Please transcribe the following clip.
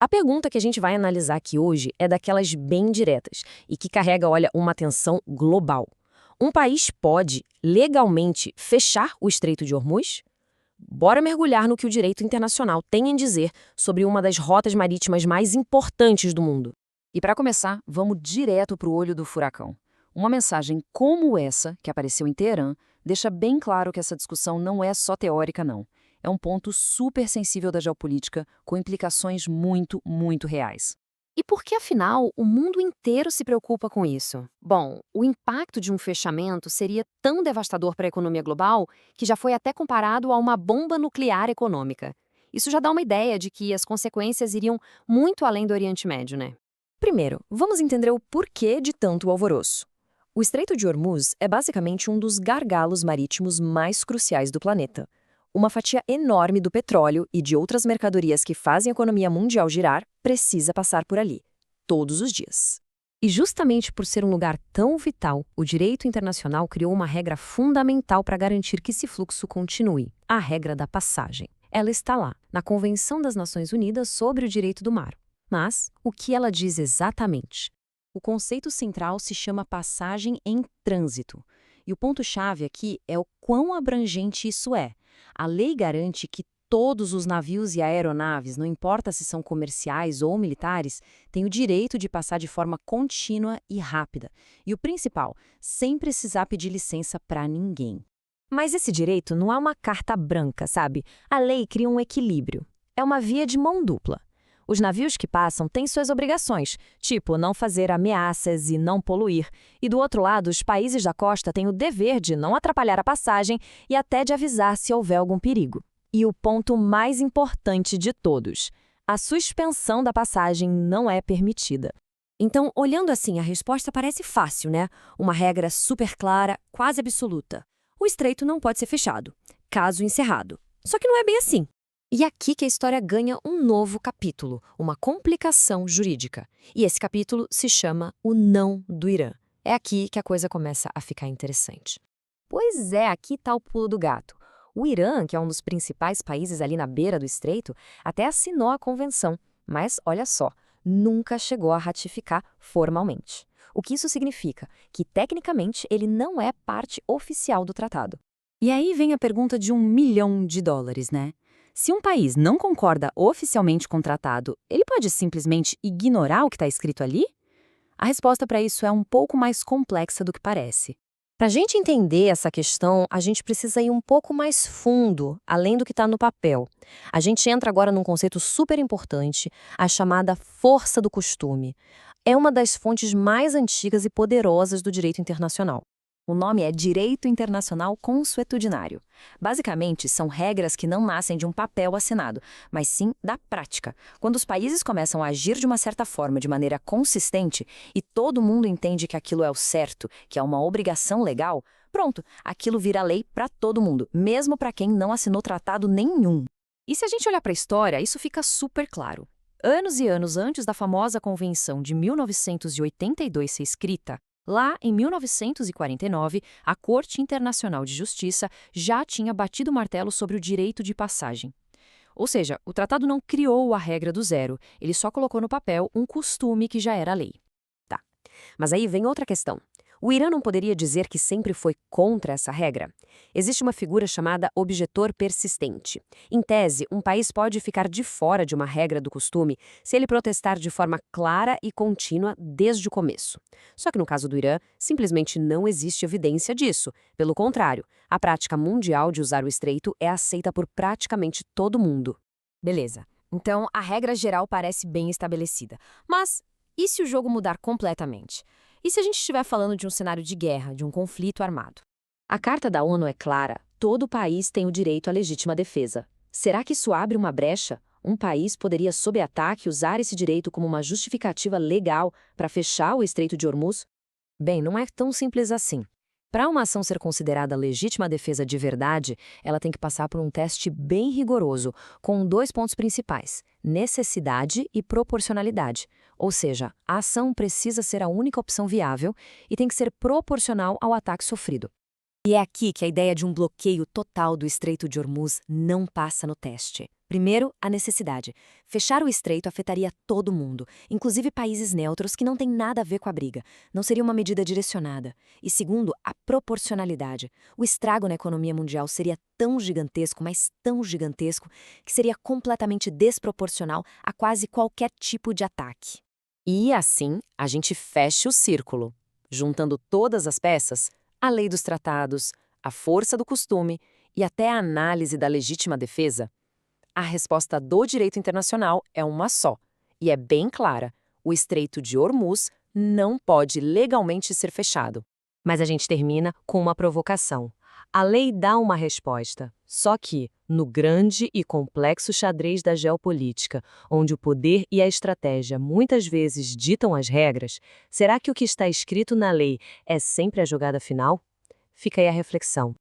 A pergunta que a gente vai analisar aqui hoje é daquelas bem diretas e que carrega, olha, uma tensão global. Um país pode, legalmente, fechar o Estreito de Hormuz? Bora mergulhar no que o direito internacional tem em dizer sobre uma das rotas marítimas mais importantes do mundo. E para começar, vamos direto para o olho do furacão. Uma mensagem como essa, que apareceu em Teherã, deixa bem claro que essa discussão não é só teórica, não. É um ponto super sensível da geopolítica, com implicações muito, muito reais. E por que, afinal, o mundo inteiro se preocupa com isso? Bom, o impacto de um fechamento seria tão devastador para a economia global que já foi até comparado a uma bomba nuclear econômica. Isso já dá uma ideia de que as consequências iriam muito além do Oriente Médio, né? Primeiro, vamos entender o porquê de tanto alvoroço. O Estreito de Hormuz é basicamente um dos gargalos marítimos mais cruciais do planeta. Uma fatia enorme do petróleo e de outras mercadorias que fazem a economia mundial girar precisa passar por ali, todos os dias. E justamente por ser um lugar tão vital, o direito internacional criou uma regra fundamental para garantir que esse fluxo continue, a regra da passagem. Ela está lá, na Convenção das Nações Unidas sobre o Direito do Mar. Mas, o que ela diz exatamente? O conceito central se chama passagem em trânsito. E o ponto-chave aqui é o quão abrangente isso é. A lei garante que todos os navios e aeronaves, não importa se são comerciais ou militares, têm o direito de passar de forma contínua e rápida. E o principal, sem precisar pedir licença para ninguém. Mas esse direito não é uma carta branca, sabe? A lei cria um equilíbrio. É uma via de mão dupla. Os navios que passam têm suas obrigações, tipo não fazer ameaças e não poluir. E do outro lado, os países da costa têm o dever de não atrapalhar a passagem e até de avisar se houver algum perigo. E o ponto mais importante de todos: a suspensão da passagem não é permitida. Então, olhando assim, a resposta parece fácil, né? Uma regra super clara, quase absoluta. O estreito não pode ser fechado. Caso encerrado. Só que não é bem assim. E aqui que a história ganha um novo capítulo, uma complicação jurídica. E esse capítulo se chama o não do Irã. É aqui que a coisa começa a ficar interessante. Pois é, aqui está o pulo do gato. O Irã, que é um dos principais países ali na beira do estreito, até assinou a convenção, mas, olha só, nunca chegou a ratificar formalmente. O que isso significa? Que, tecnicamente, ele não é parte oficial do tratado. E aí vem a pergunta de $1 milhão, né? Se um país não concorda oficialmente com o tratado, ele pode simplesmente ignorar o que está escrito ali? A resposta para isso é um pouco mais complexa do que parece. Para a gente entender essa questão, a gente precisa ir um pouco mais fundo, além do que está no papel. A gente entra agora num conceito super importante, a chamada força do costume. É uma das fontes mais antigas e poderosas do direito internacional. O nome é Direito Internacional Consuetudinário. Basicamente, são regras que não nascem de um papel assinado, mas sim da prática. Quando os países começam a agir de uma certa forma, de maneira consistente, e todo mundo entende que aquilo é o certo, que é uma obrigação legal, pronto, aquilo vira lei para todo mundo, mesmo para quem não assinou tratado nenhum. E se a gente olhar para a história, isso fica super claro. Anos e anos antes da famosa Convenção de 1982 ser escrita, lá, em 1949, a Corte Internacional de Justiça já tinha batido o martelo sobre o direito de passagem. Ou seja, o tratado não criou a regra do zero, ele só colocou no papel um costume que já era lei. Tá, mas aí vem outra questão. O Irã não poderia dizer que sempre foi contra essa regra? Existe uma figura chamada objetor persistente. Em tese, um país pode ficar de fora de uma regra do costume se ele protestar de forma clara e contínua desde o começo. Só que no caso do Irã, simplesmente não existe evidência disso. Pelo contrário, a prática mundial de usar o estreito é aceita por praticamente todo mundo. Beleza. Então, a regra geral parece bem estabelecida. Mas e se o jogo mudar completamente? E se a gente estiver falando de um cenário de guerra, de um conflito armado? A Carta da ONU é clara, todo país tem o direito à legítima defesa. Será que isso abre uma brecha? Um país poderia, sob ataque, usar esse direito como uma justificativa legal para fechar o Estreito de Hormuz? Bem, não é tão simples assim. Para uma ação ser considerada legítima defesa de verdade, ela tem que passar por um teste bem rigoroso, com 2 pontos principais: necessidade e proporcionalidade. Ou seja, a ação precisa ser a única opção viável e tem que ser proporcional ao ataque sofrido. E é aqui que a ideia de um bloqueio total do Estreito de Hormuz não passa no teste. Primeiro, a necessidade. Fechar o estreito afetaria todo mundo, inclusive países neutros que não têm nada a ver com a briga. Não seria uma medida direcionada. E segundo, a proporcionalidade. O estrago na economia mundial seria tão gigantesco, mas tão gigantesco, que seria completamente desproporcional a quase qualquer tipo de ataque. E assim, a gente fecha o círculo, juntando todas as peças, a lei dos tratados, a força do costume e até a análise da legítima defesa. A resposta do direito internacional é uma só, e é bem clara: o Estreito de Hormuz não pode legalmente ser fechado. Mas a gente termina com uma provocação. A lei dá uma resposta, só que, no grande e complexo xadrez da geopolítica, onde o poder e a estratégia muitas vezes ditam as regras, será que o que está escrito na lei é sempre a jogada final? Fica aí a reflexão.